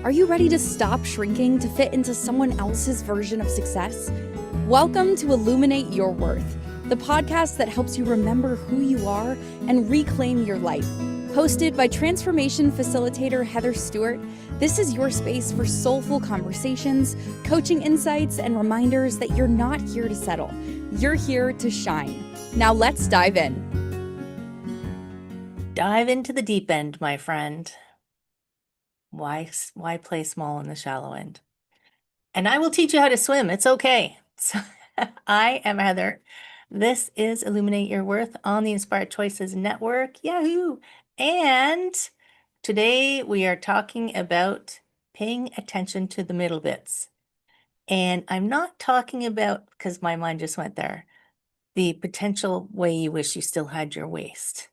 Are you ready to stop shrinking to fit into someone else's version of success? Welcome to Illuminate Your Worth, the podcast that helps you remember who you are and reclaim your life. Hosted by transformation facilitator Heather Stewart, this is your space for soulful conversations, coaching insights, and reminders that you're not here to settle. You're here to shine. Now let's dive in. Dive into the deep end, my friend. Why play small in the shallow end? And I will teach you how to swim. It's okay. So I am Heather. This is Illuminate Your Worth on the Inspired Choices Network. Yahoo! And today we are talking about paying attention to the middle bits. And I'm not talking about, because my mind just went there, the potential way you wish you still had your waist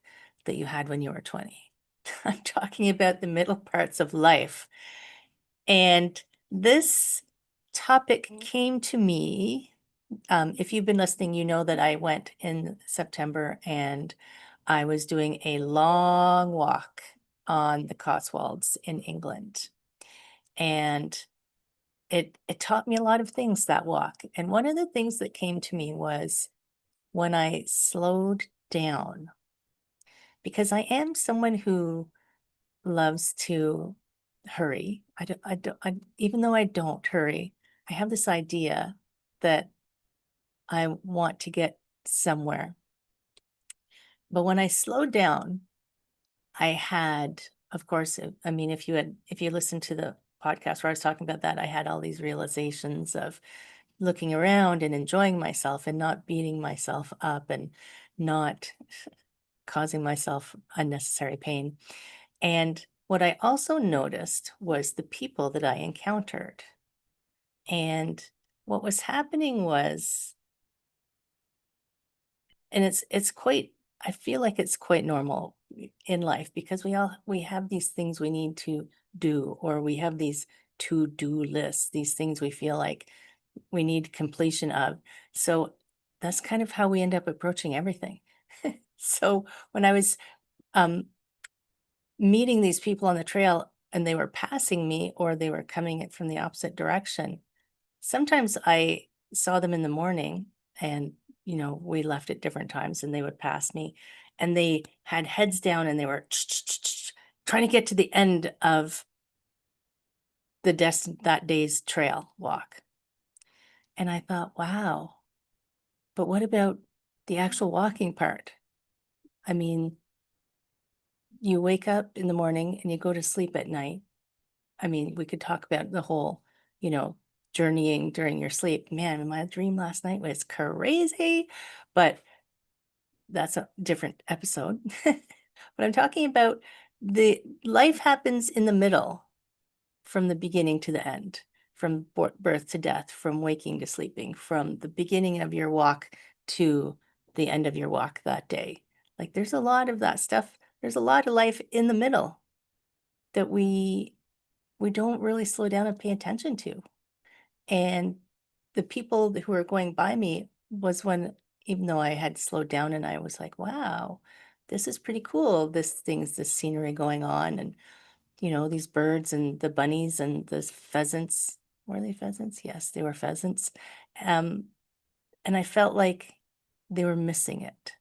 that you had when you were 20. I'm talking about the middle parts of life. And this topic came to me. If you've been listening, you know that I went in September and I was doing a long walk on the Cotswolds in England. And it taught me a lot of things, that walk. And one of the things that came to me was when I slowed down, because I am someone who loves to hurry. Even though I don't hurry, I have this idea that I want to get somewhere. But when I slowed down, I had, of course, if you listened to the podcast where I was talking about that, I had all these realizations of looking around and enjoying myself and not beating myself up and not causing myself unnecessary pain. And what I also noticed was the people that I encountered. And what was happening was, and it's quite, I feel like it's quite normal in life because we have these things we need to do, or we have these to-do lists, these things we feel like we need completion of. So that's kind of how we end up approaching everything. So when I was meeting these people on the trail and they were passing me or they were coming from the opposite direction, sometimes I saw them in the morning and, we left at different times and they would pass me and they had heads down and they were trying to get to the end of that day's trail walk. And I thought, wow, but what about the actual walking part? I mean, you wake up in the morning and you go to sleep at night. I mean, we could talk about the whole, journeying during your sleep. Man, my dream last night was crazy, but that's a different episode. But I'm talking about the life happens in the middle, from the beginning to the end, from birth to death, from waking to sleeping, from the beginning of your walk to the end of your walk that day. Like there's a lot of that stuff. There's a lot of life in the middle that we don't really slow down and pay attention to. And the people who were going by me was when, even though I had slowed down and I was like, wow, this is pretty cool. This scenery going on. And, these birds and the bunnies and the pheasants. Were they pheasants? Yes, they were pheasants. And I felt like they were missing it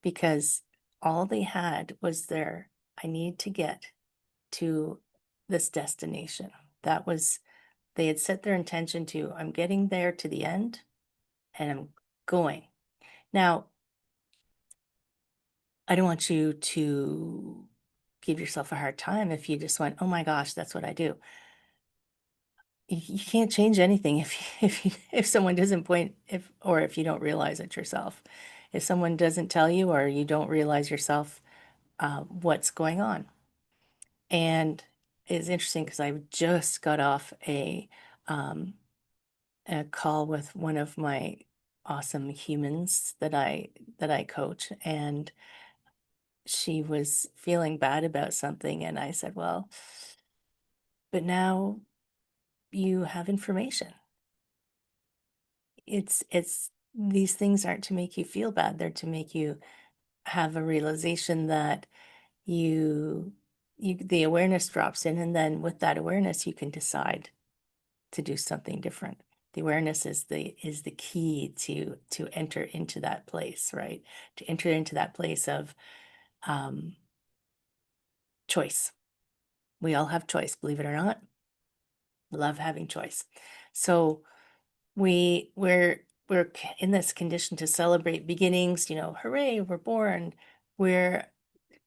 because all they had was I need to get to this destination. They had set their intention to, I'm getting there to the end and I'm going. Now, I don't want you to give yourself a hard time if you just went, oh my gosh, that's what I do. You can't change anything if someone doesn't or if you don't realize it yourself. If someone doesn't tell you or you don't realize yourself what's going on. And it's interesting because I just got off a call with one of my awesome humans that I coach, and she was feeling bad about something, and I said, well, but now you have information. It's these things aren't to make you feel bad, they're to make you have a realization that you the awareness drops in, and then with that awareness, you can decide to do something different. The awareness is the key to enter into that place, right? To enter into that place of um, choice. We all have choice, believe it or not. Love having choice. So we're in this condition to celebrate beginnings. Hooray, we're born. We're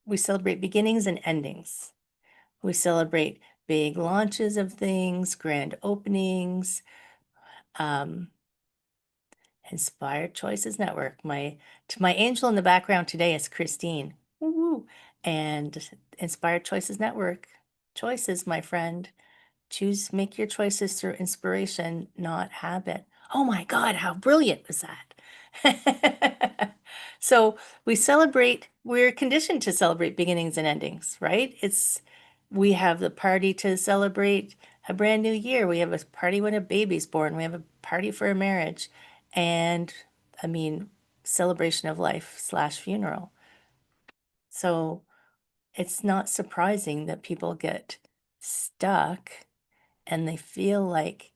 we celebrate beginnings and endings. We celebrate big launches of things, grand openings. Um, Inspired Choices Network. My angel in the background today is Christine. Woo-woo. And Inspired Choices Network. Choices, my friend. Make your choices through inspiration, not habit. Oh my God, how brilliant was that? So we're conditioned to celebrate beginnings and endings, right? We have the party to celebrate a brand new year. We have a party when a baby's born. We have a party for a marriage. And I mean, celebration of life / funeral. So it's not surprising that people get stuck and they feel like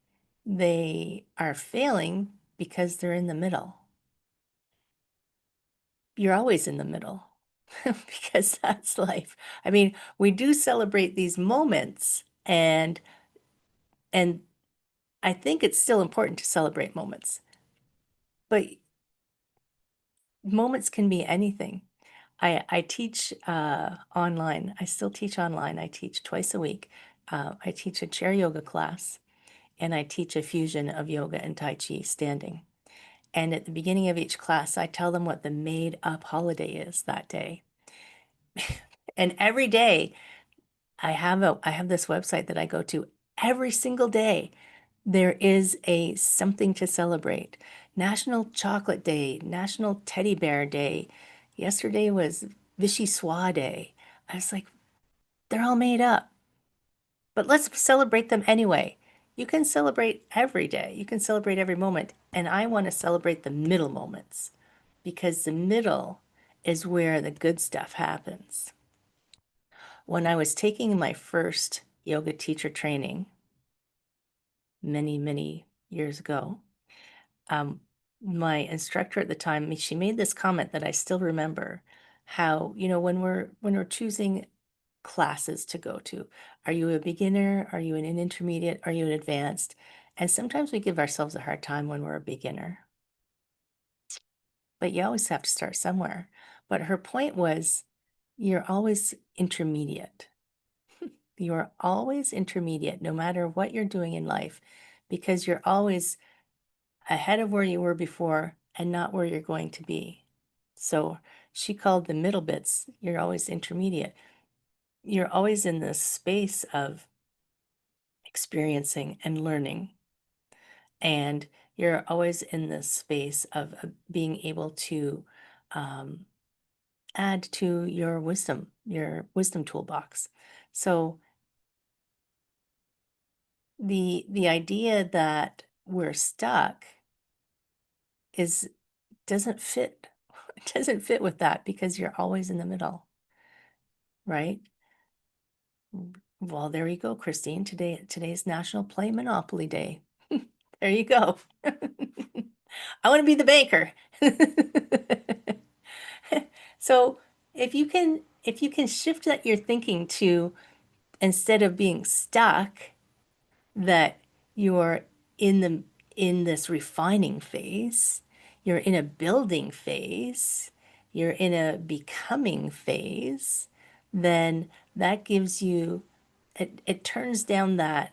they are failing because they're in the middle. You're always in the middle because that's life. I mean, we do celebrate these moments, and I think it's still important to celebrate moments, but moments can be anything. I teach online. I still teach online. I teach twice a week. I teach a chair yoga class, and I teach a fusion of yoga and Tai Chi standing. And at the beginning of each class, I tell them what the made up holiday is that day. And every day I have this website that I go to every single day. There is something to celebrate. National Chocolate Day, National Teddy Bear Day. Yesterday was Vichy Soie Day. I was like, they're all made up. But let's celebrate them anyway. You can celebrate every day. You can celebrate every moment. And I want to celebrate the middle moments because the middle is where the good stuff happens. When I was taking my first yoga teacher training many, many years ago, um, my instructor at the time, she made this comment that I still remember, how, when we're choosing classes to go to, are you a beginner? Are you an intermediate? Are you an advanced? And sometimes we give ourselves a hard time when we're a beginner, but you always have to start somewhere. But her point was, you're always intermediate. You are always intermediate, no matter what you're doing in life, because you're always ahead of where you were before and not where you're going to be. So she called the middle bits, you're always intermediate. You're always in this space of experiencing and learning. And you're always in this space of being able to um, add to your wisdom toolbox. So the idea that we're stuck is doesn't fit doesn't fit with that because you're always in the middle, right? Well, there you go, Christine. Today's National Play Monopoly Day. There you go. I want to be the banker. So if you can shift that your thinking to, instead of being stuck, that you're in this refining phase, you're in a building phase, you're in a becoming phase, then that gives you, it turns down that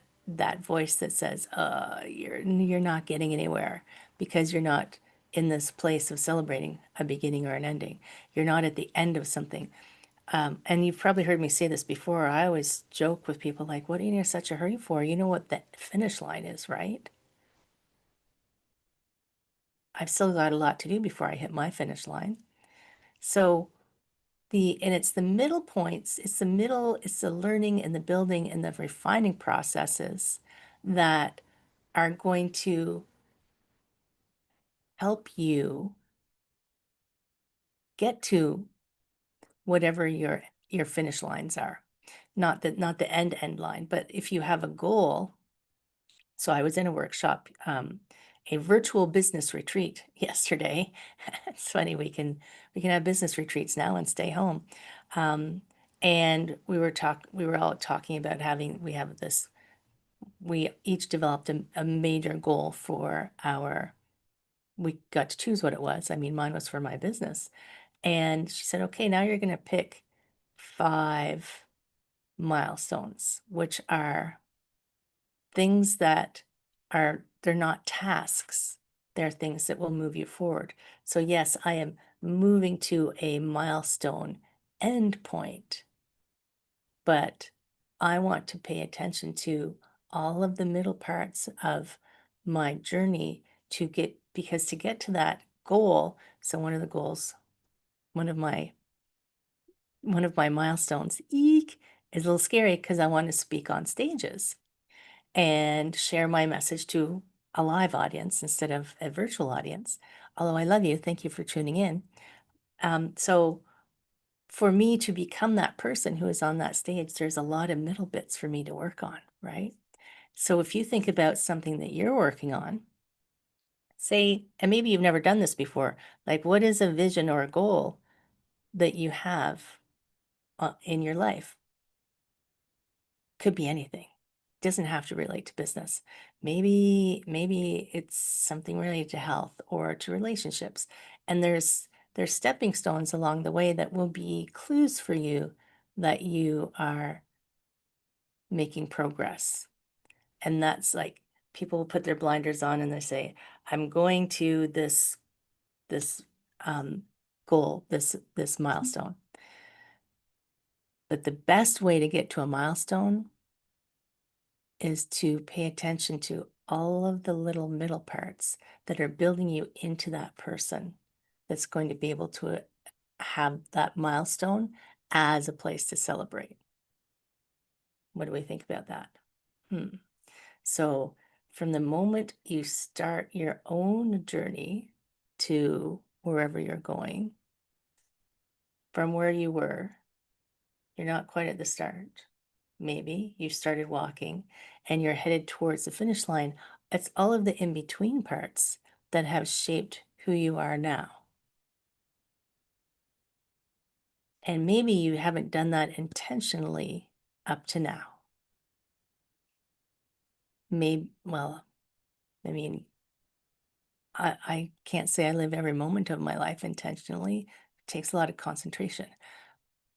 voice that says, you're not getting anywhere because you're not in this place of celebrating a beginning or an ending. You're not at the end of something. And you've probably heard me say this before. I always joke with people like, what are you in such a hurry for? You know what the finish line is, right? I've still got a lot to do before I hit my finish line. So and it's the middle points, it's the learning and the building and the refining processes that are going to help you get to whatever your finish lines are. not the end line, but if you have a goal. So I was in a workshop, a virtual business retreat yesterday. It's funny, we can have business retreats now and stay home. And we were all talking about we each developed a major goal for we got to choose what it was. I mean, mine was for my business. And she said, okay, now you're going to pick 5 milestones, which are things that they're not tasks. They're things that will move you forward. So yes, I am moving to a milestone endpoint, but I want to pay attention to all of the middle parts of my journey because to get to that goal. So one of the goals, one of my milestones, eek, is a little scary because I want to speak on stages and share my message to a live audience instead of a virtual audience. Although I love you, thank you for tuning in. So for me to become that person who is on that stage, there's a lot of middle bits for me to work on, right? So if you think about something that you're working on, say, and maybe you've never done this before, like what is a vision or a goal that you have in your life? Could be anything. Doesn't have to relate to business. Maybe it's something related to health or to relationships. And there's stepping stones along the way that will be clues for you that you are making progress. And that's like people will put their blinders on and they say, I'm going to this goal, this milestone. But the best way to get to a milestone is to pay attention to all of the little middle parts that are building you into that person that's going to be able to have that milestone as a place to celebrate. What do we think about that? So from the moment you start your own journey to wherever you're going, from where you were, you're not quite at the start. Maybe you started walking and you're headed towards the finish line. It's all of the in between parts that have shaped who you are now. And maybe you haven't done that intentionally up to now. I mean, I can't say I live every moment of my life intentionally. It takes a lot of concentration.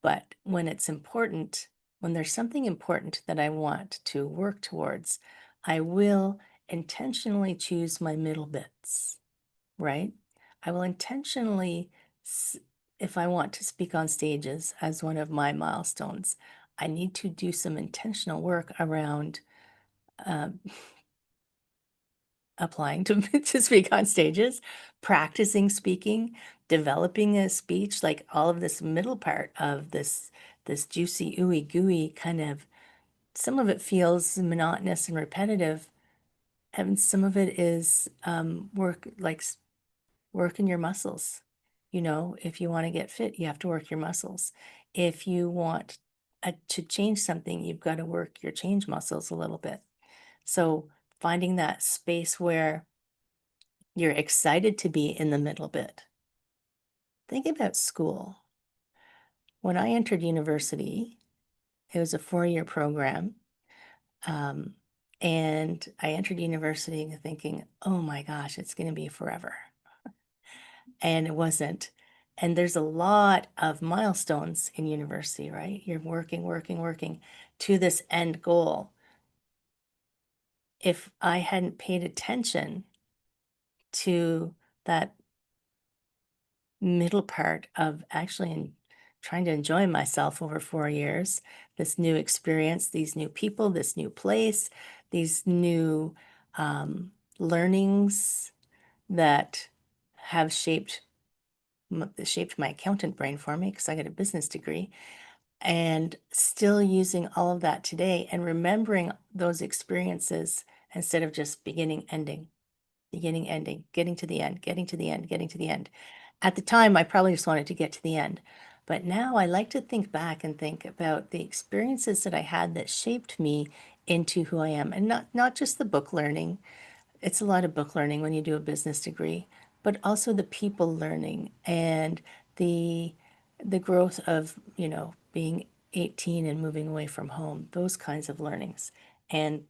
But when it's important, when there's something important that I want to work towards, I will intentionally choose my middle bits, right? I will intentionally, if I want to speak on stages as one of my milestones, I need to do some intentional work around applying to, to speak on stages, practicing speaking, developing a speech, like all of this middle part of this juicy, ooey gooey kind of, some of it feels monotonous and repetitive. And some of it is work in your muscles. You know, if you want to get fit, you have to work your muscles. If you want to change something, you've got to work your change muscles a little bit. So finding that space where you're excited to be in the middle bit. Think about school. When I entered university, it was a 4-year program. And I entered university thinking, oh my gosh, it's going to be forever. And it wasn't. And there's a lot of milestones in university, right? You're working to this end goal. If I hadn't paid attention to that middle part of actually trying to enjoy myself over 4 years, this new experience, these new people, this new place, these new learnings that have shaped my accountant brain for me because I got a business degree, and still using all of that today and remembering those experiences instead of just beginning, ending, getting to the end, getting to the end, getting to the end. At the time, I probably just wanted to get to the end. But now I like to think back and think about the experiences that I had that shaped me into who I am. And not just the book learning. It's a lot of book learning when you do a business degree, but also the people learning and the growth of, being 18 and moving away from home, those kinds of learnings. And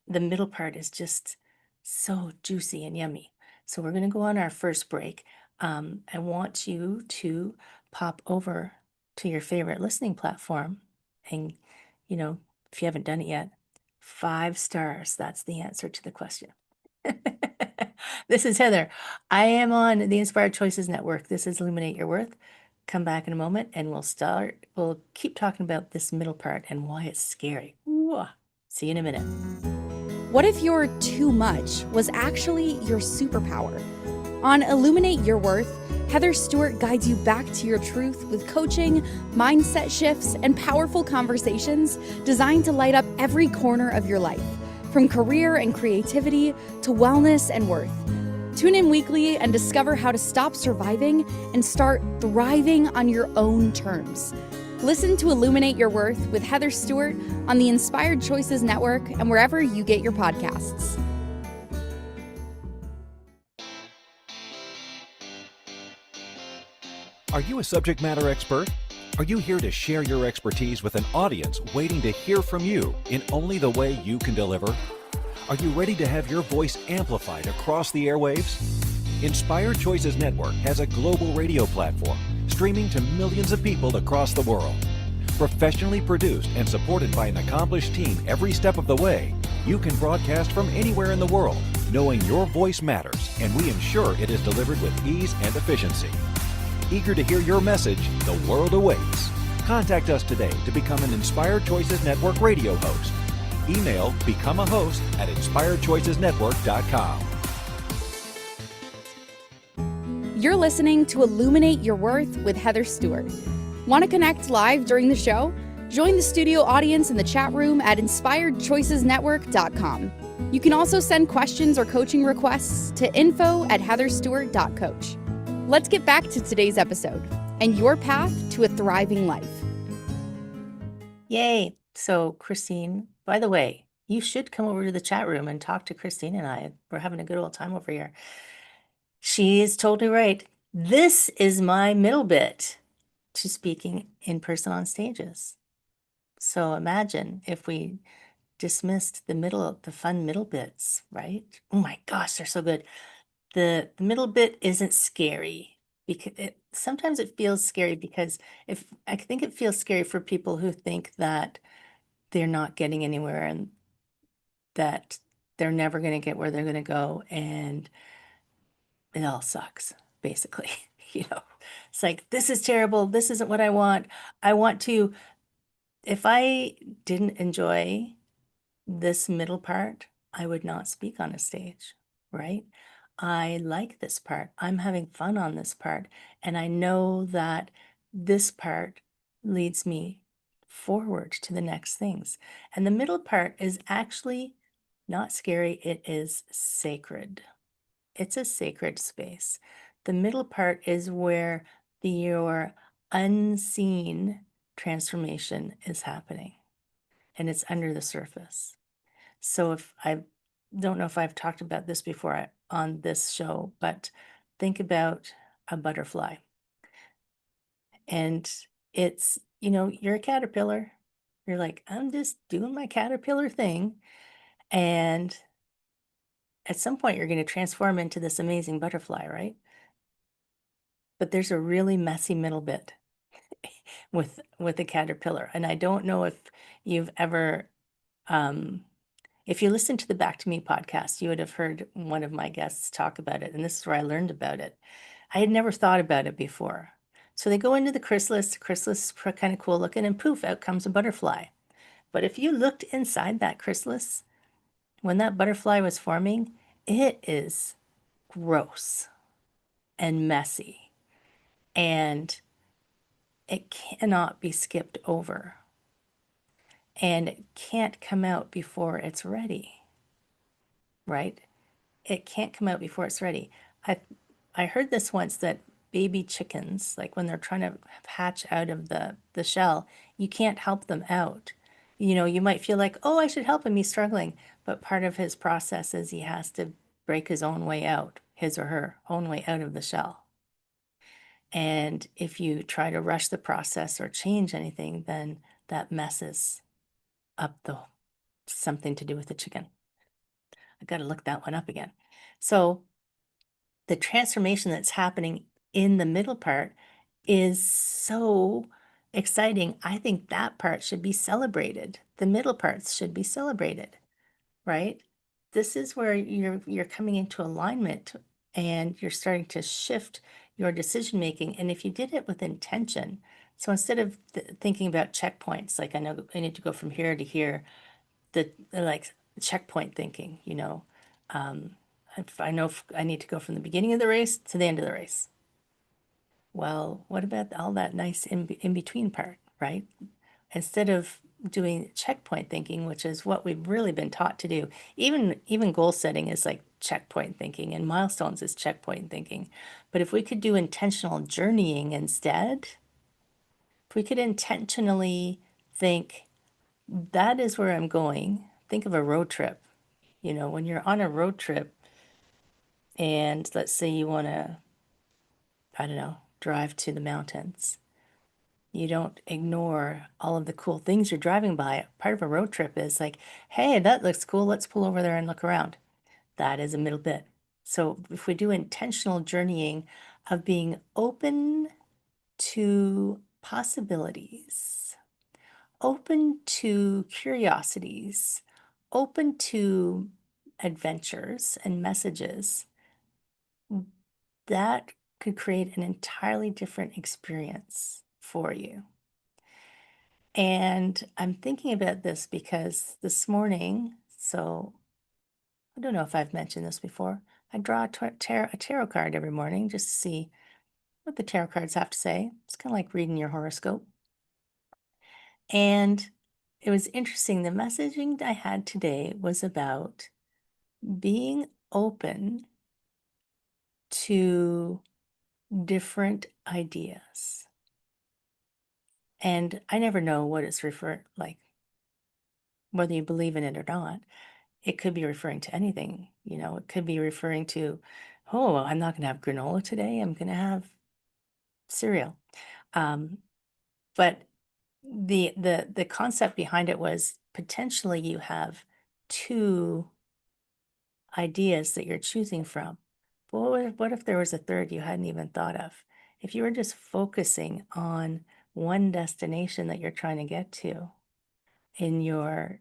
the middle part is just so juicy and yummy. So we're going to go on our first break. I want you to pop over to your favorite listening platform and, if you haven't done it yet, 5 stars. That's the answer to the question. This is Heather. I am on the Inspired Choices Network. This is Illuminate Your Worth. Come back in a moment and we'll keep talking about this middle part and why it's scary. Ooh, see you in a minute. What if your too much was actually your superpower? On Illuminate Your Worth, Heather Stewart guides you back to your truth with coaching, mindset shifts, and powerful conversations designed to light up every corner of your life, from career and creativity to wellness and worth. Tune in weekly and discover how to stop surviving and start thriving on your own terms. Listen to Illuminate Your Worth with Heather Stewart on the Inspired Choices Network and wherever you get your podcasts. Are you a subject matter expert? Are you here to share your expertise with an audience waiting to hear from you in only the way you can deliver? Are you ready to have your voice amplified across the airwaves? Inspired Choices Network has a global radio platform streaming to millions of people across the world. Professionally produced and supported by an accomplished team every step of the way, you can broadcast from anywhere in the world, knowing your voice matters, and we ensure it is delivered with ease and efficiency. Eager to hear your message, the world awaits. Contact us today to become an Inspired Choices Network radio host. Email becomeahost@inspiredchoicesnetwork.com. You're listening to Illuminate Your Worth with Heather Stewart. Want to connect live during the show? Join the studio audience in the chat room at inspiredchoicesnetwork.com. You can also send questions or coaching requests to info@heatherstewart.coach. Let's get back to today's episode and your path to a thriving life. Yay. So Christine, by the way, you should come over to the chat room and talk to Christine and I. We're having a good old time over here. She is totally right. This is my middle bit to speaking in person on stages. So imagine if we dismissed the fun middle bits, right? Oh my gosh, they're so good. The middle bit isn't scary because sometimes it feels scary because I think it feels scary for people who think that they're not getting anywhere and that they're never going to get where they're going to go and it all sucks, basically. It's like, this is terrible. This isn't what I want. If I didn't enjoy this middle part, I would not speak on a stage, right? I like this part. I'm having fun on this part. And I know that this part leads me forward to the next things. And the middle part is actually not scary. It is sacred. It's a sacred space. The middle part is where your unseen transformation is happening, and it's under the surface. So I don't know if I've talked about this before on this show, but think about a butterfly. And it's, you're a caterpillar. You're like, I'm just doing my caterpillar thing. And at some point, you're going to transform into this amazing butterfly, right? But there's a really messy middle bit with a caterpillar. And I don't know if you've ever, if you listen to the Back to Me podcast, you would have heard one of my guests talk about it. And this is where I learned about it. I had never thought about it before. So they go into the chrysalis. The chrysalis is kind of cool looking, and poof, out comes a butterfly. But if you looked inside that chrysalis, when that butterfly was forming, it is gross and messy. And it cannot be skipped over. And it can't come out before it's ready. Right? It can't come out before it's ready. I heard this once that baby chickens, like when they're trying to hatch out of the shell, you can't help them out. You know, you might feel like, oh, I should help him, he's struggling. But part of his process is he has to break his own way out, his or her own way out of the shell. And if you try to rush the process or change anything, then that messes up the something to do with the chicken. I got to look that one up again. So the transformation that's happening in the middle part is so exciting. I think that part should be celebrated. The middle parts should be celebrated, right? This is where you're coming into alignment and you're starting to shift your decision making. And if you did it with intention, so instead of thinking about checkpoints, like I know I need to go from here to here, the like checkpoint thinking, you know, if I know I need to go from the beginning of the race to the end of the race. Well, what about all that nice in between part, right? Instead of doing checkpoint thinking, which is what we've really been taught to do, even goal setting is like checkpoint thinking, and milestones is checkpoint thinking. But if we could do intentional journeying instead, if we could intentionally think, that is where I'm going. Think of a road trip. You know, when you're on a road trip and let's say you want to, I don't know, drive to the mountains, you don't ignore all of the cool things you're driving by. Part of a road trip is like, hey, that looks cool. Let's pull over there and look around. That is a middle bit. So if we do intentional journeying of being open to possibilities, open to curiosities, open to adventures and messages, that could create an entirely different experience for you. And I'm thinking about this because this morning, so I don't know if I've mentioned this before, I draw a tarot card every morning just to see what the tarot cards have to say. It's kind of like reading your horoscope. And it was interesting. The messaging I had today was about being open to different ideas. And I never know what it's like, whether you believe in it or not. It could be referring to anything, you know, it could be referring to, oh, I'm not going to have granola today. I'm going to have cereal. But the concept behind it was potentially you have two ideas that you're choosing from. But what if there was a third you hadn't even thought of? If you were just focusing on one destination that you're trying to get to in your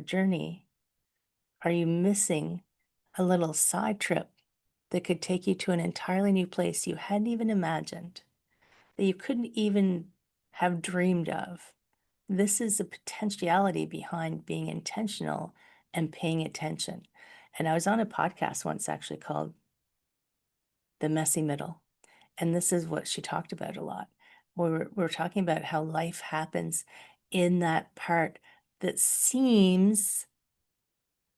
journey, are you missing a little side trip that could take you to an entirely new place you hadn't even imagined, that you couldn't even have dreamed of? This is the potentiality behind being intentional and paying attention. And I was on a podcast once actually called The Messy Middle. And this is what she talked about a lot. We're talking about how life happens in that part that seems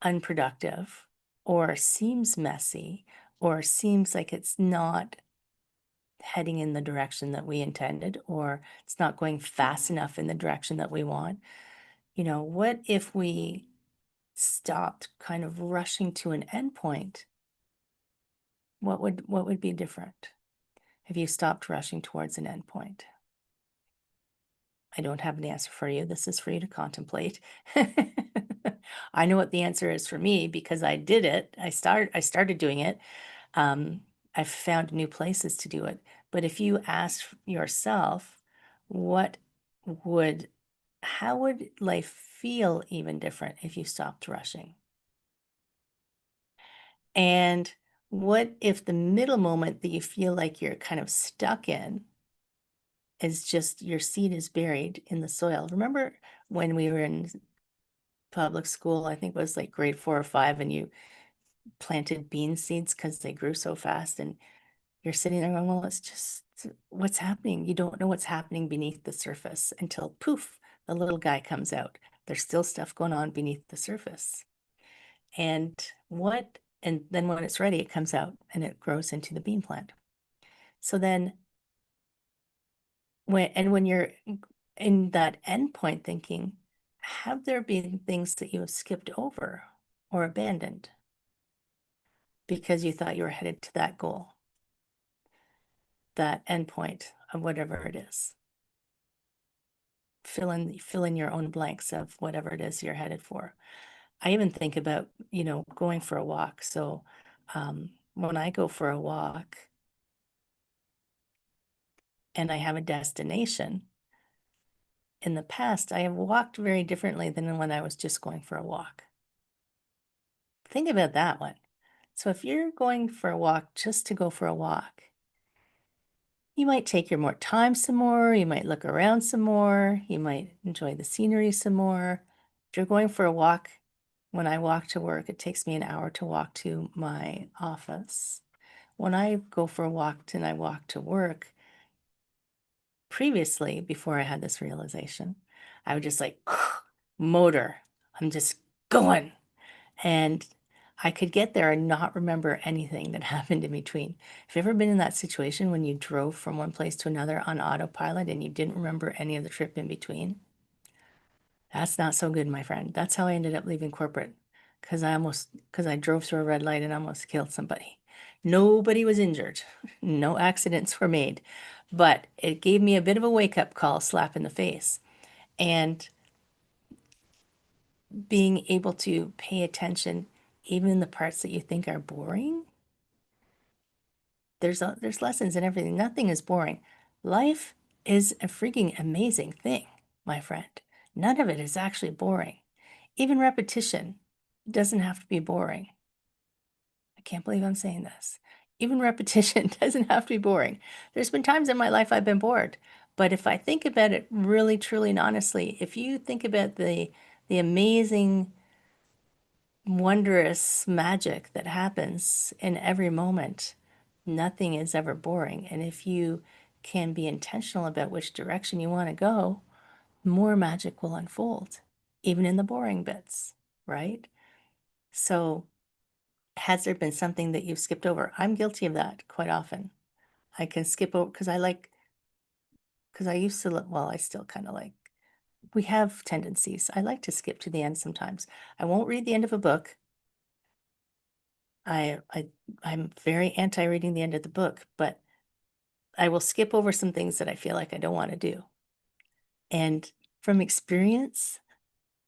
unproductive or seems messy or seems like it's not heading in the direction that we intended, or it's not going fast enough in the direction that we want. You know, what if we stopped kind of rushing to an endpoint? What would be different if you stopped rushing towards an endpoint? I don't have an answer for you. This is for you to contemplate. I know what the answer is for me because I did it. I started doing it. I've found new places to do it. But if you ask yourself, how would life feel even different if you stopped rushing? And what if the middle moment that you feel like you're kind of stuck in is just your seed is buried in the soil? Remember when we were in public school, I think it was like grade 4 or 5, and you planted bean seeds because they grew so fast, and you're sitting there going, well, it's just what's happening. You don't know what's happening beneath the surface until poof, the little guy comes out. There's still stuff going on beneath the surface. And then when it's ready, it comes out and it grows into the bean plant. So then when you're in that endpoint thinking, have there been things that you have skipped over or abandoned because you thought you were headed to that goal, that endpoint of whatever it is? Fill in your own blanks of whatever it is you're headed for. I even think about, going for a walk. So when I go for a walk and I have a destination, in the past, I have walked very differently than when I was just going for a walk. Think about that one. So if you're going for a walk just to go for a walk, you might take your more time some more, you might look around some more, you might enjoy the scenery some more. If you're going for a walk, when I walk to work, it takes me an hour to walk to my office. When I go for a walk and I walk to work, previously, before I had this realization, I would just like motor. I'm just going. And I could get there and not remember anything that happened in between. Have you ever been in that situation when you drove from one place to another on autopilot and you didn't remember any of the trip in between? That's not so good, my friend. That's how I ended up leaving corporate because I drove through a red light and almost killed somebody. Nobody was injured. No accidents were made, but it gave me a bit of a wake-up call, slap in the face. And being able to pay attention even in the parts that you think are boring. There's lessons in everything. Nothing is boring. Life is a freaking amazing thing, my friend. None of it is actually boring. Even repetition doesn't have to be boring. I can't believe I'm saying this. Even repetition doesn't have to be boring. There's been times in my life I've been bored, but if I think about it really, truly, and honestly, if you think about the amazing, wondrous magic that happens in every moment, nothing is ever boring. And if you can be intentional about which direction you want to go, more magic will unfold, even in the boring bits, right? So, has there been something that you've skipped over? I'm guilty of that quite often. I can skip over because I used to, well, I still kind of like, we have tendencies. I like to skip to the end sometimes. I won't read the end of a book. I'm very anti reading the end of the book, but I will skip over some things that I feel like I don't want to do. And from experience,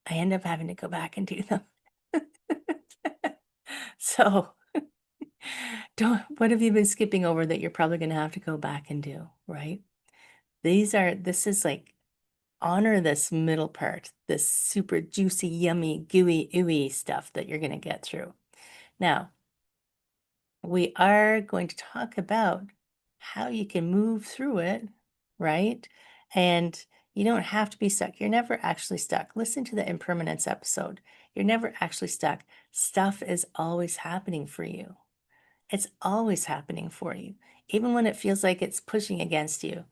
I end up having to go back and do them. So, what have you been skipping over that you're probably going to have to go back and do, right? This is like, honor this middle part, this super juicy, yummy, gooey, ooey stuff that you're going to get through. Now, we are going to talk about how you can move through it, right? And you don't have to be stuck. You're never actually stuck. Listen to the impermanence episode. You're never actually stuck. Stuff is always happening for you. It's always happening for you, even when it feels like it's pushing against you.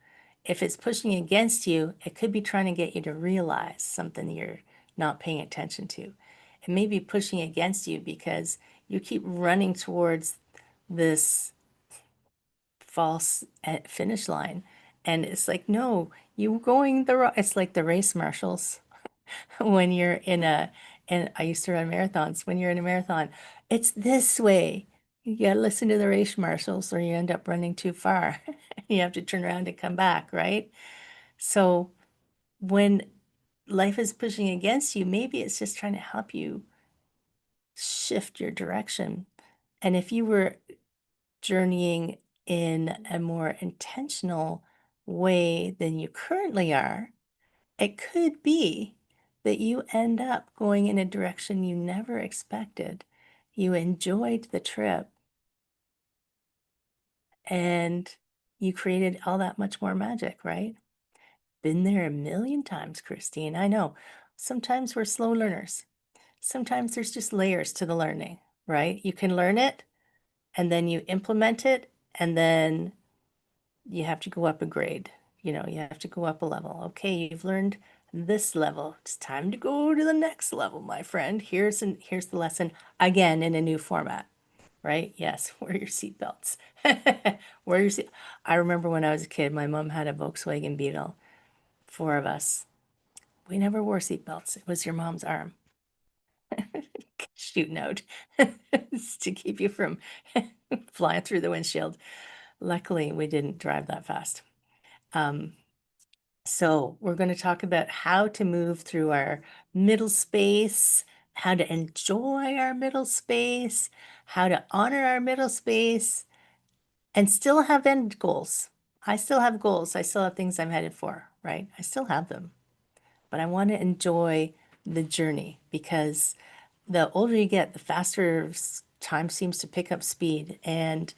If it's pushing against you, it could be trying to get you to realize something you're not paying attention to. It may be pushing against you because you keep running towards this false finish line. And it's like, no, you're going it's like the race marshals when you're and I used to run marathons. When you're in a marathon, it's this way. You got to listen to the race marshals or you end up running too far. You have to turn around and come back, right? So when life is pushing against you, maybe it's just trying to help you shift your direction. And if you were journeying in a more intentional way than you currently are, it could be that you end up going in a direction you never expected. You enjoyed the trip and you created all that much more magic, right? Been there a million times, Christine. I know. Sometimes we're slow learners. Sometimes there's just layers to the learning, right? You can learn it and then you implement it and then you have to go up a grade. You have to go up a level. Okay, you've learned this level. It's time to go to the next level, my friend. Here's the lesson again in a new format. right? Yes, wear your seatbelts. I remember when I was a kid, my mom had a Volkswagen Beetle, 4 of us. We never wore seatbelts. It was your mom's arm. Shoot note to keep you from flying through the windshield. Luckily, we didn't drive that fast. So we're going to talk about how to move through our middle space, how to enjoy our middle space, how to honor our middle space, and still have end goals. I still have goals. I still have things I'm headed for, right? I still have them. But I want to enjoy the journey, because the older you get, the faster time seems to pick up speed, and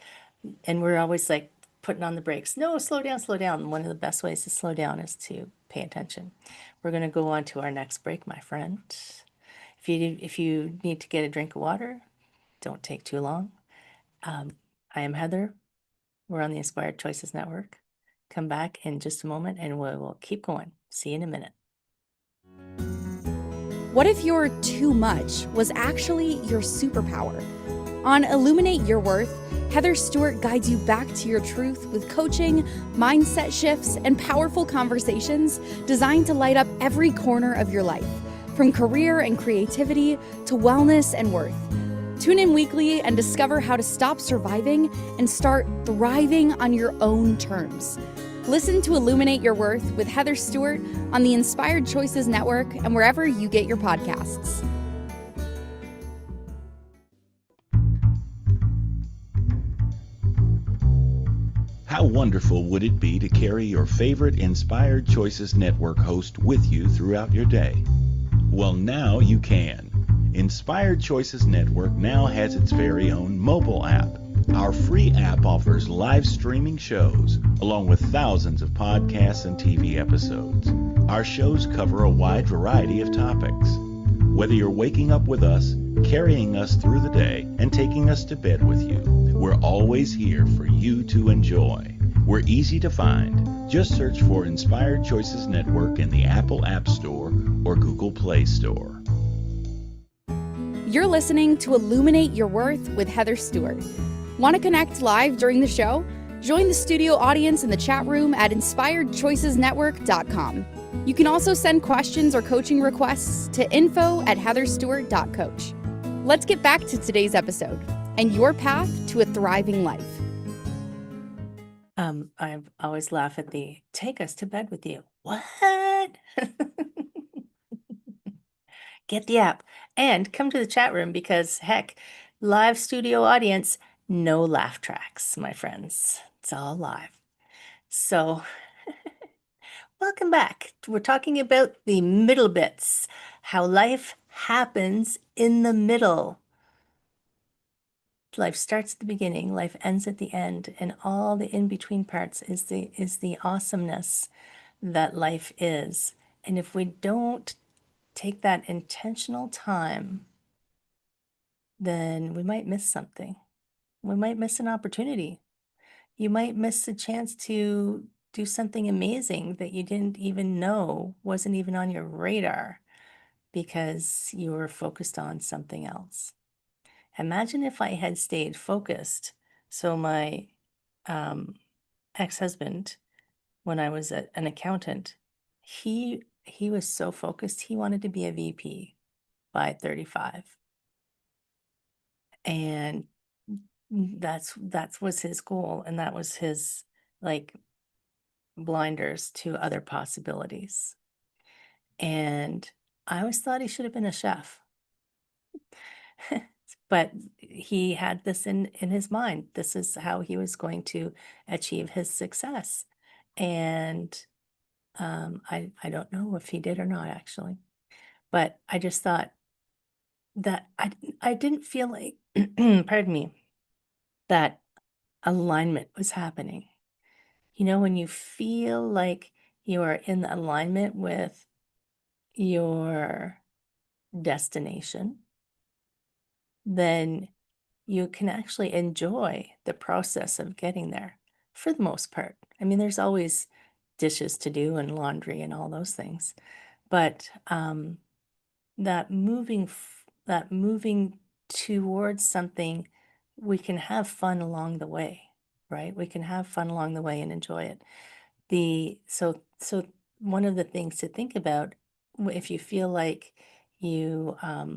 we're always like putting on the brakes. No, slow down, slow down. One of the best ways to slow down is to pay attention. We're going to go on to our next break, my friend. If you need to get a drink of water, don't take too long. I am Heather. We're on the Inspired Choices Network. Come back in just a moment and we'll keep going. See you in a minute. What if your too much was actually your superpower? On Illuminate Your Worth, Heather Stewart guides you back to your truth with coaching, mindset shifts, and powerful conversations designed to light up every corner of your life, from career and creativity to wellness and worth. Tune in weekly and discover how to stop surviving and start thriving on your own terms. Listen to Illuminate Your Worth with Heather Stewart on the Inspired Choices Network and wherever you get your podcasts. How wonderful would it be to carry your favorite Inspired Choices Network host with you throughout your day? Well, now you can. Inspired Choices Network now has its very own mobile app. Our free app offers live streaming shows, along with thousands of podcasts and TV episodes. Our shows cover a wide variety of topics. Whether you're waking up with us, carrying us through the day, and taking us to bed with you, we're always here for you to enjoy. We're easy to find. Just search for Inspired Choices Network in the Apple App Store or Google Play Store. You're listening to Illuminate Your Worth with Heather Stewart. Want to connect live during the show? Join the studio audience in the chat room at inspiredchoicesnetwork.com. You can also send questions or coaching requests to info@heatherstewart.coach. Let's get back to today's episode and your path to a thriving life. I always laugh at the take us to bed with you. What? Get the app and come to the chat room, because heck, live studio audience, no laugh tracks, my friends. It's all live. So welcome back. We're talking about the middle bits, how life happens in the middle. Life starts at the beginning, life ends at the end, and all the in-between parts is the awesomeness that life is. And if we don't take that intentional time, then we might miss something. We might miss an opportunity. You might miss a chance to do something amazing that you didn't even know wasn't even on your radar, because you were focused on something else. Imagine if I had stayed focused. So my ex-husband, when I was an accountant, he was so focused. He wanted to be a VP by 35. And that was his goal, and that was his like blinders to other possibilities. And I always thought he should have been a chef. But he had this in his mind. This is how he was going to achieve his success. And I don't know if he did or not, actually. But I just thought that I didn't feel like, pardon me, that alignment was happening. You know, when you feel like you are in alignment with your destination, then you can actually enjoy the process of getting there for the most part. I mean, there's always dishes to do and laundry and all those things, but that moving towards something we can have fun along the way, right? We can have fun along the way and enjoy it. So one of the things to think about, if you feel like you are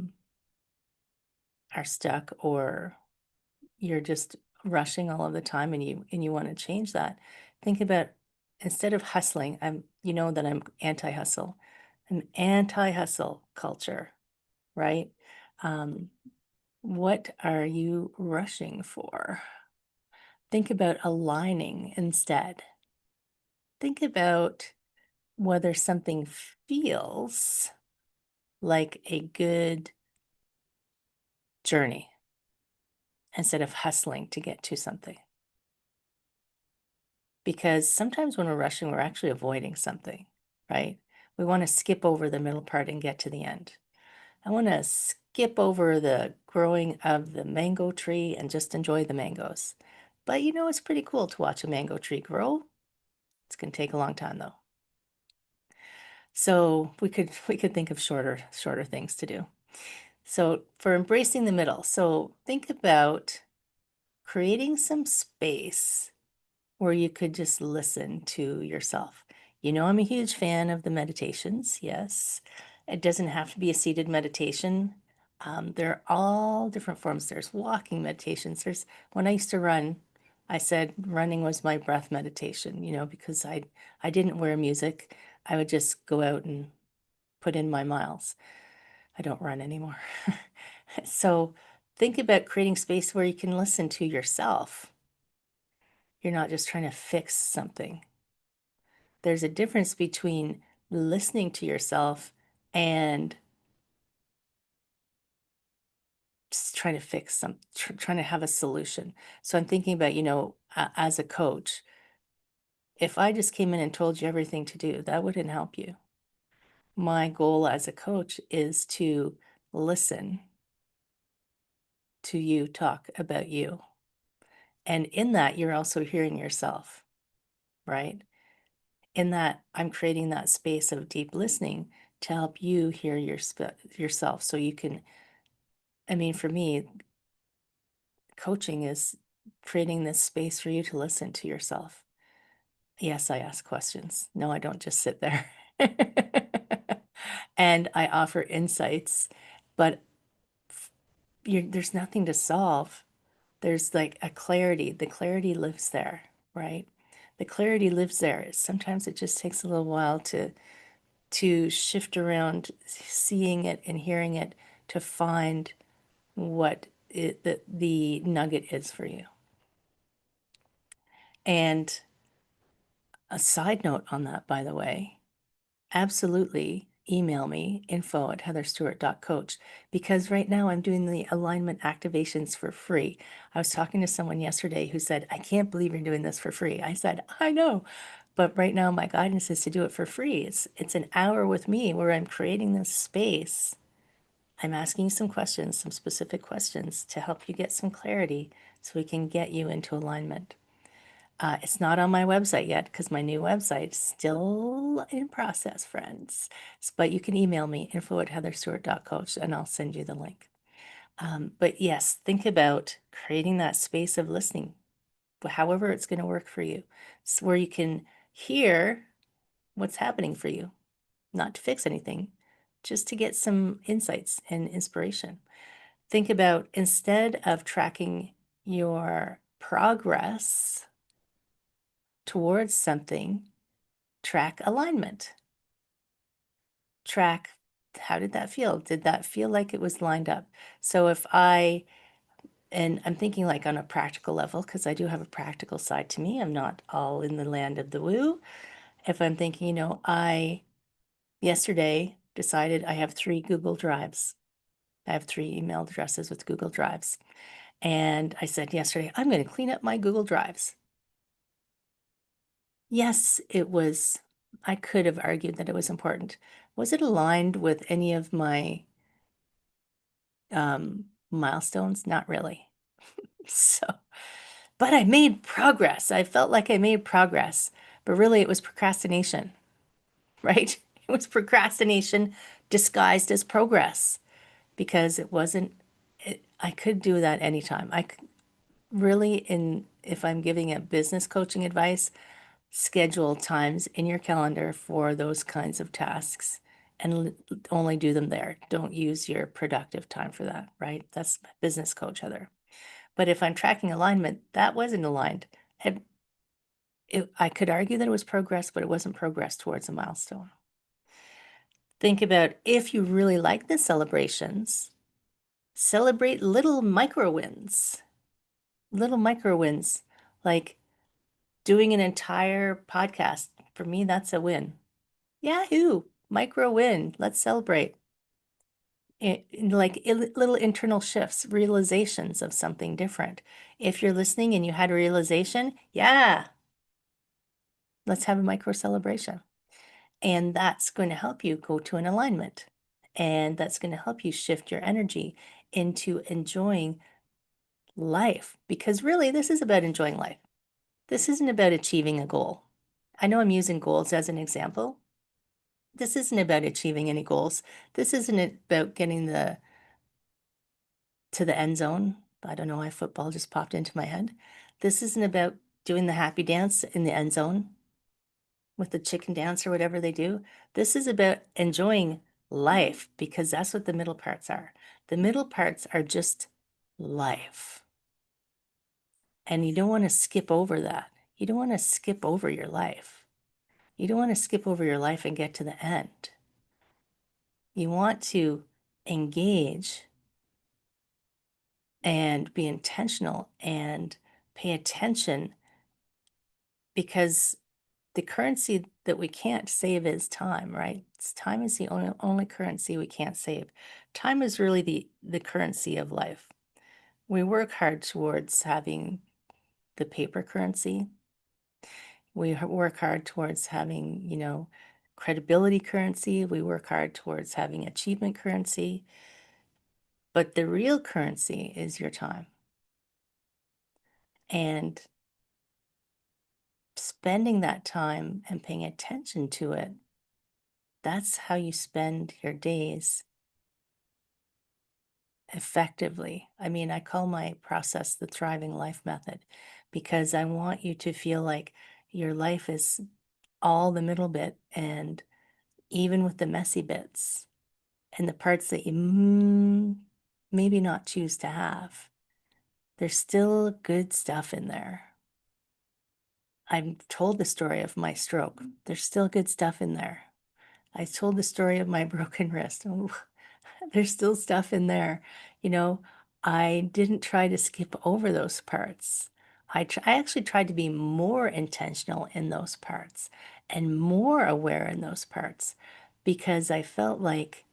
stuck, or you're just rushing all of the time, and you want to change that, think about, instead of hustling, you know that I'm anti-hustle. I'm anti-hustle culture, right? Um, what are you rushing for? Think about aligning instead. Think about whether something feels like a good journey instead of hustling to get to something. Because sometimes when we're rushing, we're actually avoiding something, right? We want to skip over the middle part and get to the end. I want to skip over the growing of the mango tree and just enjoy the mangoes. But you know, it's pretty cool to watch a mango tree grow. It's going to take a long time though. So we could think of shorter things to do. So for embracing the middle, so think about creating some space where you could just listen to yourself. You know, I'm a huge fan of the meditations. Yes, it doesn't have to be a seated meditation. There are all different forms. There's walking meditations. When I used to run, I said running was my breath meditation, you know, because I didn't wear music. I would just go out and put in my miles. I don't run anymore. So think about creating space where you can listen to yourself. You're not just trying to fix something. There's a difference between listening to yourself and just trying to fix trying to have a solution. So I'm thinking about, you know, as a coach, if I just came in and told you everything to do, that wouldn't help you. My goal as a coach is to listen to you talk about you. And in that, you're also hearing yourself, right? In that, I'm creating that space of deep listening to help you hear yourself. So you can, I mean, for me, coaching is creating this space for you to listen to yourself. Yes, I ask questions. No, I don't just sit there. And I offer insights, but there's nothing to solve. There's like a clarity. The clarity lives there, right? The clarity lives there. Sometimes it just takes a little while to shift around seeing it and hearing it to find what the nugget is for you. And a side note on that, by the way, absolutely email me info@heatherstewart.coach, because right now I'm doing the alignment activations for free. I was talking to someone yesterday who said, I can't believe you're doing this for free. I said, I know, but right now my guidance is to do it for free. It's an hour with me where I'm creating this space. I'm asking you some questions, some specific questions to help you get some clarity so we can get you into alignment. It's not on my website yet because my new website's still in process, friends. But you can email me, info@heatherstewart.coach, and I'll send you the link. But yes, think about creating that space of listening, however it's going to work for you, so where you can hear what's happening for you, not to fix anything, just to get some insights and inspiration. Think about, instead of tracking your progress towards something, track alignment. Track, how did that feel? Did that feel like it was lined up? So and I'm thinking like on a practical level, because I do have a practical side to me. I'm not all in the land of the woo. If I'm thinking, you know, I yesterday decided I have 3 Google Drives. I have 3 email addresses with Google Drives. And I said yesterday, I'm going to clean up my Google Drives. Yes, it was. I could have argued that it was important. Was it aligned with any of my milestones? Not really. So, but I made progress. I felt like I made progress, but really it was procrastination, right? It was procrastination disguised as progress, because it wasn't, I could do that anytime. really, if I'm giving a business coaching advice, schedule times in your calendar for those kinds of tasks and only do them there. Don't use your productive time for that, right? That's my business coach, Heather. But if I'm tracking alignment, that wasn't aligned. I could argue that it was progress, but it wasn't progress towards a milestone. Think about if you really like the celebrations, celebrate little micro wins. Little micro wins, like doing an entire podcast. For me, that's a win. Yahoo! Micro win. Let's celebrate. Little internal shifts, realizations of something different. If you're listening and you had a realization, yeah, let's have a micro celebration. And that's going to help you go to an alignment. And that's going to help you shift your energy into enjoying life. Because really, this is about enjoying life. This isn't about achieving a goal. I know I'm using goals as an example. This isn't about achieving any goals. This isn't about getting to the end zone. I don't know why football just popped into my head. This isn't about doing the happy dance in the end zone with the chicken dance or whatever they do. This is about enjoying life because that's what the middle parts are. The middle parts are just life. And you don't want to skip over that. You don't want to skip over your life. You don't want to skip over your life and get to the end. You want to engage and be intentional and pay attention because the currency that we can't save is time, right? Time is the only currency we can't save. Time is really the currency of life. We work hard towards having the paper currency. We work hard towards having, credibility currency. We work hard towards having achievement currency. But the real currency is your time. And spending that time and paying attention to it, that's how you spend your days effectively. I mean, I call my process the thriving life method because I want you to feel like your life is all the middle bit and even with the messy bits and the parts that you maybe not choose to have, there's still good stuff in there. I've told the story of my stroke. There's still good stuff in there. I told the story of my broken wrist. Oh, there's still stuff in there. I didn't try to skip over those parts. I actually tried to be more intentional in those parts and more aware in those parts because I felt like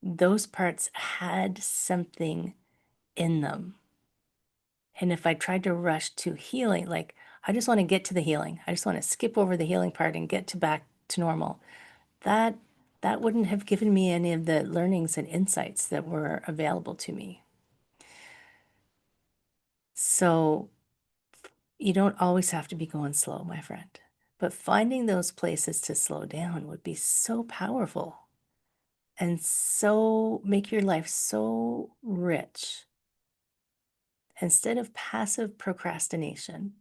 those parts had something in them. And if I tried to rush to healing, like I just want to get to the healing, I just want to skip over the healing part and get back to normal, that wouldn't have given me any of the learnings and insights that were available to me. So you don't always have to be going slow, my friend, but finding those places to slow down would be so powerful and so make your life so rich. Instead of passive procrastination,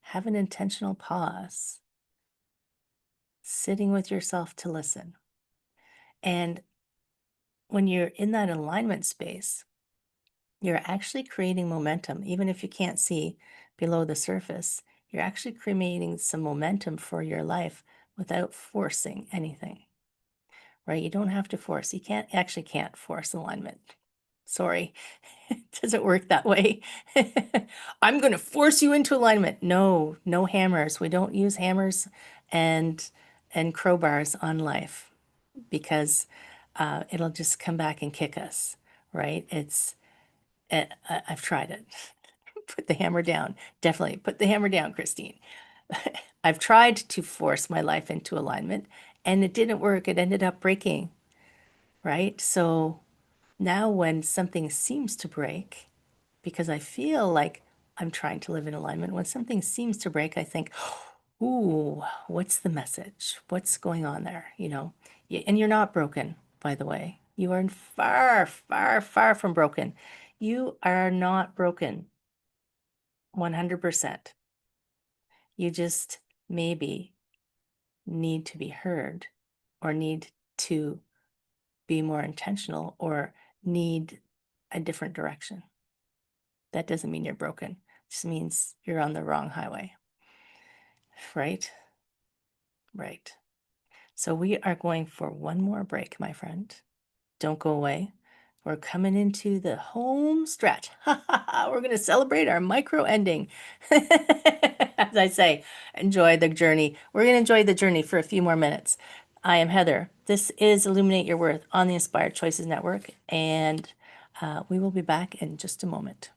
have an intentional pause, sitting with yourself to listen. And when you're in that alignment space, you're actually creating momentum. Even if you can't see below the surface, you're actually creating some momentum for your life without forcing anything, right? You don't have to force. You can't force alignment. Sorry, it doesn't work that way. I'm going to force you into alignment. No hammers. We don't use hammers and crowbars on life because it'll just come back and kick us, right? I've tried it. Put the hammer down. Definitely put the hammer down, Christine. I've tried to force my life into alignment and it didn't work. It ended up breaking, right? So now when something seems to break, because I feel like I'm trying to live in alignment, when something seems to break, I think, ooh, what's the message? What's going on there? And you're not broken, by the way. You are far, far, far from broken. You are not broken 100%. You just maybe need to be heard or need to be more intentional or need a different direction. That doesn't mean you're broken. It just means you're on the wrong highway. Right? Right. So we are going for one more break, my friend. Don't go away. We're coming into the home stretch. We're going to celebrate our micro ending. As I say, enjoy the journey. We're going to enjoy the journey for a few more minutes. I am Heather. This is Illuminate Your Worth on the Inspired Choices Network, and we will be back in just a moment.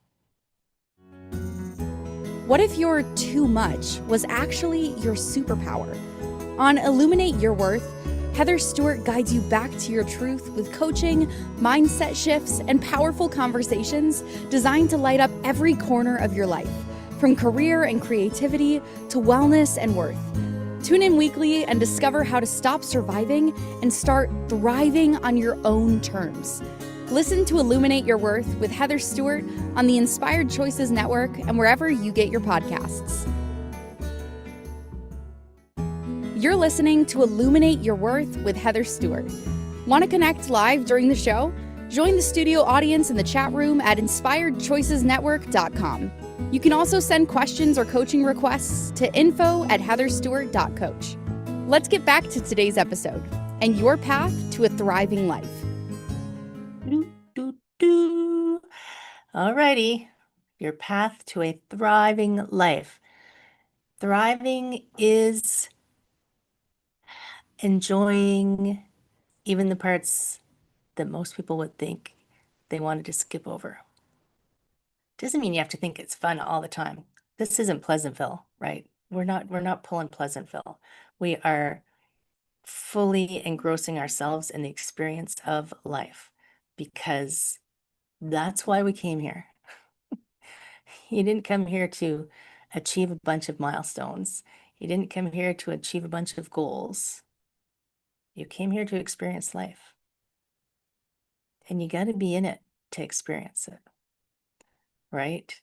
What if your too much was actually your superpower? On Illuminate Your Worth, Heather Stewart guides you back to your truth with coaching, mindset shifts, and powerful conversations designed to light up every corner of your life, from career and creativity to wellness and worth. Tune in weekly and discover how to stop surviving and start thriving on your own terms. Listen to Illuminate Your Worth with Heather Stewart on the Inspired Choices Network and wherever you get your podcasts. You're listening to Illuminate Your Worth with Heather Stewart. Want to connect live during the show? Join the studio audience in the chat room at inspiredchoicesnetwork.com. You can also send questions or coaching requests to info@heatherstewart.coach. Let's get back to today's episode and your path to a thriving life. Alrighty, your path to a thriving life. Thriving is enjoying even the parts that most people would think they wanted to skip over. Doesn't mean you have to think it's fun all the time. This isn't Pleasantville, right? We're not pulling Pleasantville. We are fully engrossing ourselves in the experience of life because that's why we came here. You didn't come here to achieve a bunch of milestones. You didn't come here to achieve a bunch of goals. You came here to experience life. And you got to be in it to experience it, right?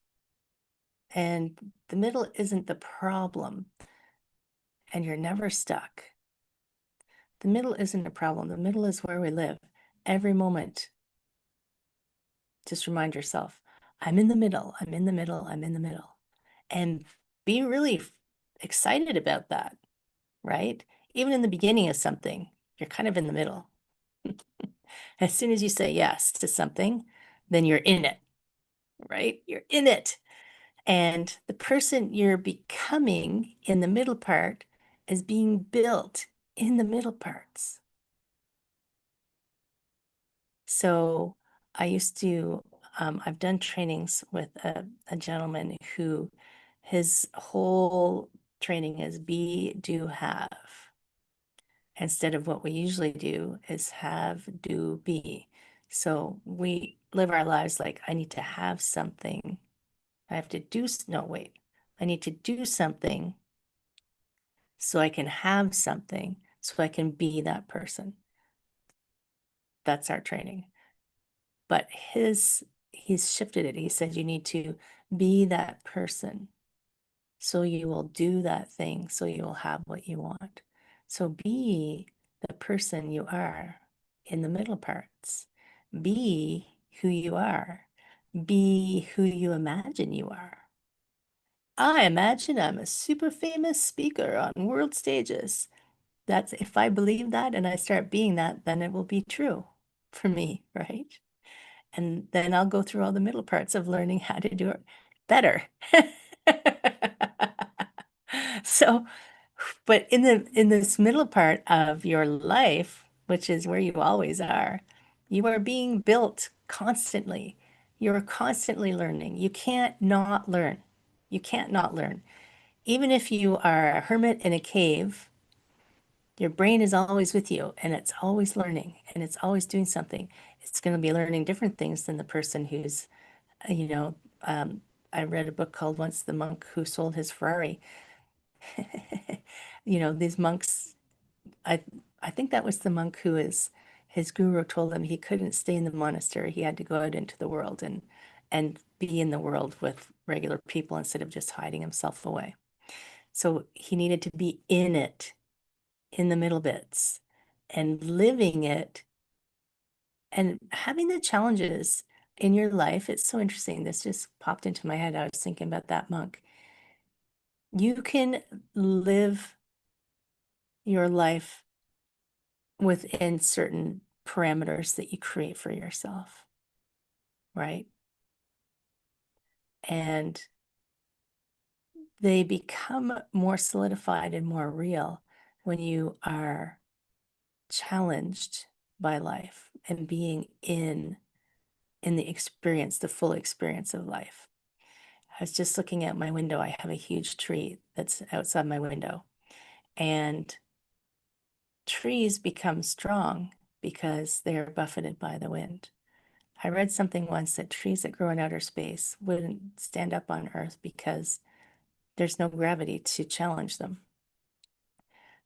And the middle isn't the problem. And you're never stuck. The middle isn't a problem. The middle is where we live. Every moment, just remind yourself, I'm in the middle, I'm in the middle, I'm in the middle. And be really excited about that, right? Even in the beginning of something, you're kind of in the middle. As soon as you say yes to something, then you're in it, right? You're in it. And the person you're becoming in the middle part is being built in the middle parts. So I used to, I've done trainings with a gentleman who his whole training is be, do, have. Instead of what we usually do is have, do, be. So we live our lives like I need to have something. I have to do, no, wait. I need to do something so I can have something, so I can be that person. That's our training. But he's shifted it. He said you need to be that person so you will do that thing, so you will have what you want. So be the person you are in the middle parts. Be who you are. Be who you imagine you are. I imagine I'm a super famous speaker on world stages. That's if I believe that and I start being that, then it will be true for me, right? And then I'll go through all the middle parts of learning how to do it better. So, but in this middle part of your life, which is where you always are, you are being built constantly. You're constantly learning. You can't not learn. You can't not learn. Even if you are a hermit in a cave, your brain is always with you and it's always learning and it's always doing something. It's going to be learning different things than the person who's, I read a book called Once the Monk Who Sold His Ferrari. These monks, I think that was the monk who is, his guru told him he couldn't stay in the monastery. He had to go out into the world and be in the world with regular people instead of just hiding himself away. So he needed to be in it, in the middle bits, and living it and having the challenges in your life. It's so interesting. This just popped into my head. I was thinking about that monk. You can live your life within certain parameters that you create for yourself, right? And they become more solidified and more real when you are challenged by life and being in the experience, the full experience of life. I was just looking at my window. I have a huge tree that's outside my window, and trees become strong because they are buffeted by the wind. I read something once that trees that grow in outer space wouldn't stand up on Earth because there's no gravity to challenge them.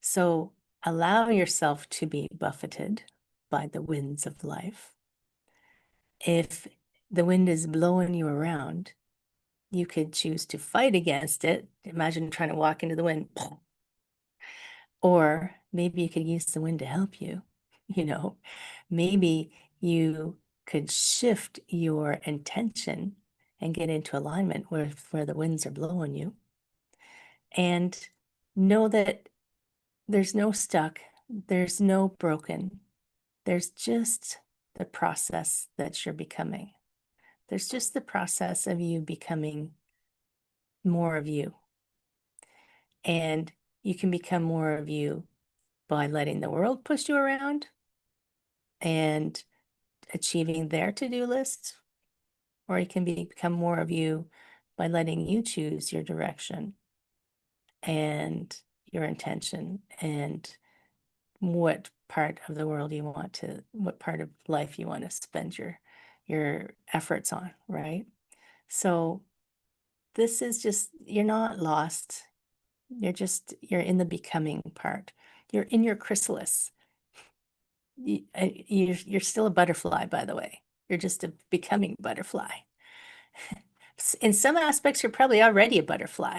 So allow yourself to be buffeted by the winds of life. If the wind is blowing you around, you could choose to fight against it. Imagine trying to walk into the wind. Or maybe you could use the wind to help you. Maybe you could shift your intention and get into alignment with where the winds are blowing you. And know that there's no stuck, there's no broken, there's just the process that you're becoming. There's just the process of you becoming more of you. And you can become more of you by letting the world push you around and achieving their to-do list, or you can become more of you by letting you choose your direction and your intention and what part of the world you want to, what part of life you want to spend your efforts on, right? So this is just, you're not lost. You're in the becoming part. You're in your chrysalis. You're still a butterfly, by the way. You're just a becoming butterfly. In some aspects, you're probably already a butterfly,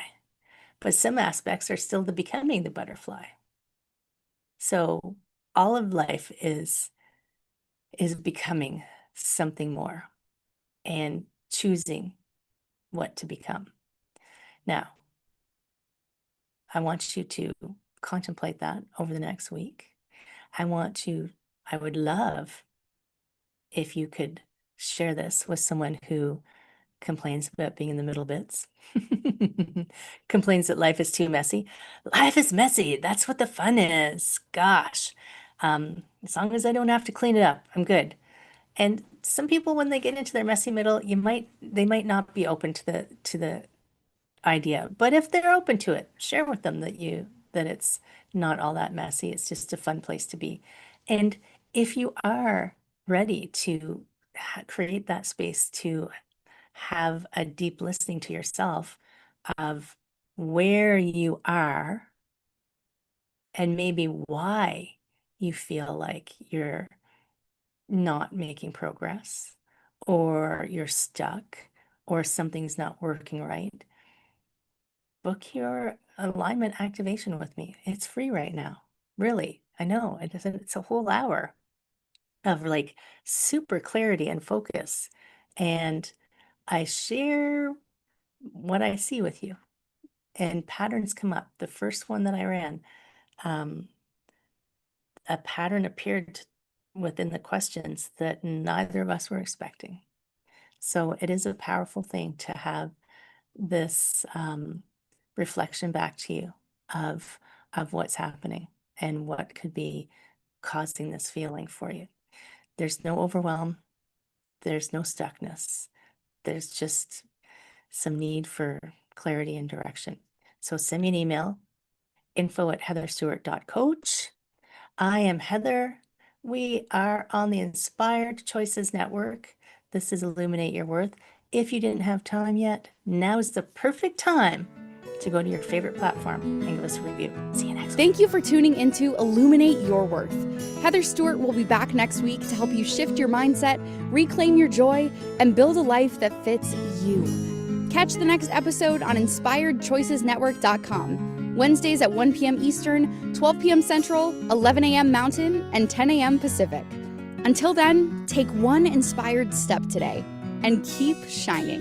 but some aspects are still the becoming the butterfly. So all of life is becoming something more and choosing what to become. Now, I want you to contemplate that over the next week. I would love if you could share this with someone who complains about being in the middle bits, complains that life is too messy. Life is messy. That's what the fun is. Gosh. As long as I don't have to clean it up, I'm good. And some people, when they get into their messy middle, they might not be open to the idea. But if they're open to it, share with them that it's not all that messy. It's just a fun place to be. And if you are ready to create that space to have a deep listening to yourself of where you are and maybe why you feel like you're not making progress or you're stuck or something's not working right, book your alignment activation with me. It's free right now. Really. I know it's a whole hour of like super clarity and focus. And I share what I see with you, and patterns come up. The first one that I ran, a pattern appeared within the questions that neither of us were expecting. So it is a powerful thing to have this reflection back to you of what's happening and what could be causing this feeling for you. There's no overwhelm. There's no stuckness. There's just some need for clarity and direction. So send me an email, info@heatherstewart.coach. I am Heather. We are on the Inspired Choices Network. This is Illuminate Your Worth. If you didn't have time yet, now is the perfect time to go to your favorite platform and give us a review. See you next time. Thank you for tuning into Illuminate Your Worth. Heather Stewart will be back next week to help you shift your mindset, reclaim your joy, and build a life that fits you. Catch the next episode on InspiredChoicesNetwork.com, Wednesdays at 1 p.m. Eastern, 12 p.m. Central, 11 a.m. Mountain, and 10 a.m. Pacific. Until then, take one inspired step today and keep shining.